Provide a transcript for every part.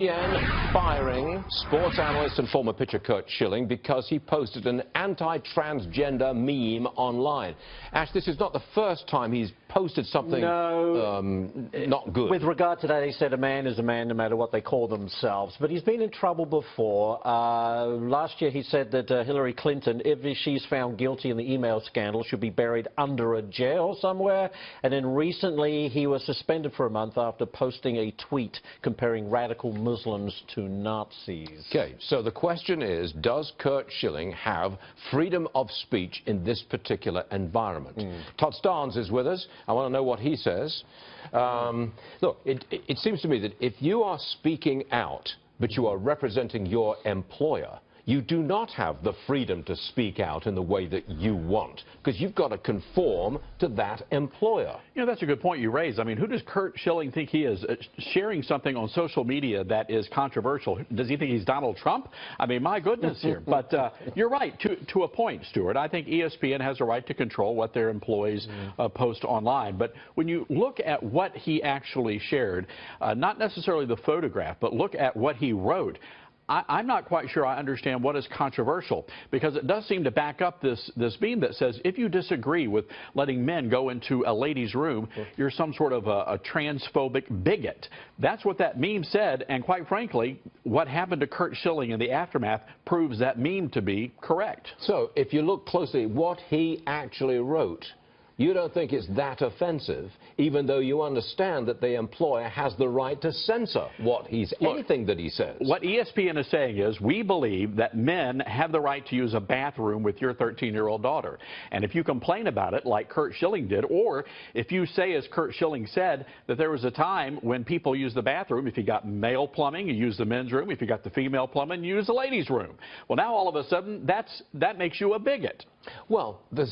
ESPN firing sports analyst and former pitcher Curt Schilling because he posted an anti-transgender meme online. Ash, this is not the first time he's posted something not good. With regard to that, he said a man is a man no matter what they call themselves. But he's been in trouble before. Last year he said that Hillary Clinton, if she's found guilty in the email scandal, should be buried under a jail somewhere. And then recently he was suspended for a month after posting a tweet comparing radical Muslims to Nazis. Okay, so the question is, does Curt Schilling have freedom of speech in this particular environment? Todd Starnes is with us. I want to know what he says. Look, it seems to me that if you are speaking out, but you are representing your employer, you do not have the freedom to speak out in the way that you want, because you've got to conform to that employer. You know, that's a good point you raise. I mean, who does Curt Schilling think he is? Sharing something on social media that is controversial, does he think he's Donald Trump? I mean, my goodness here. But you're right, to a point, Stuart. I think ESPN has a right to control what their employees post online. But when you look at what he actually shared, not necessarily the photograph, but look at what he wrote, I'm not quite sure I understand what is controversial, because it does seem to back up this meme that says if you disagree with letting men go into a ladies' room, you're some sort of a transphobic bigot. That's what that meme said, and quite frankly, what happened to Curt Schilling in the aftermath proves that meme to be correct. So if you look closely at what he actually wrote, you don't think it's that offensive, even though you understand that the employer has the right to censor anything that he says. What ESPN is saying is, we believe that men have the right to use a bathroom with your 13-year-old daughter. And if you complain about it, like Curt Schilling did, or if you say, as Curt Schilling said, that there was a time when people used the bathroom, if you got male plumbing, you use the men's room. If you got the female plumbing, you use the ladies' room. Well, now all of a sudden, that makes you a bigot. Well, there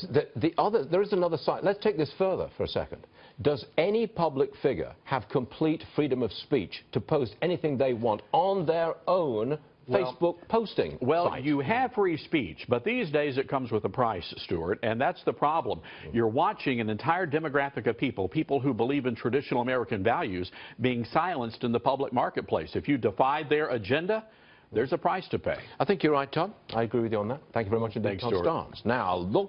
is another side. Let's take this further for a second. Does any public figure have complete freedom of speech to post anything they want on their own Facebook posting site? You have free speech, but these days it comes with a price, Stuart, and that's the problem. You're watching an entire demographic of people who believe in traditional American values, being silenced in the public marketplace. If you defy their agenda, there's a price to pay. I think you're right, Todd. I agree with you on that. Thank you very much indeed, Todd Starnes. Now, look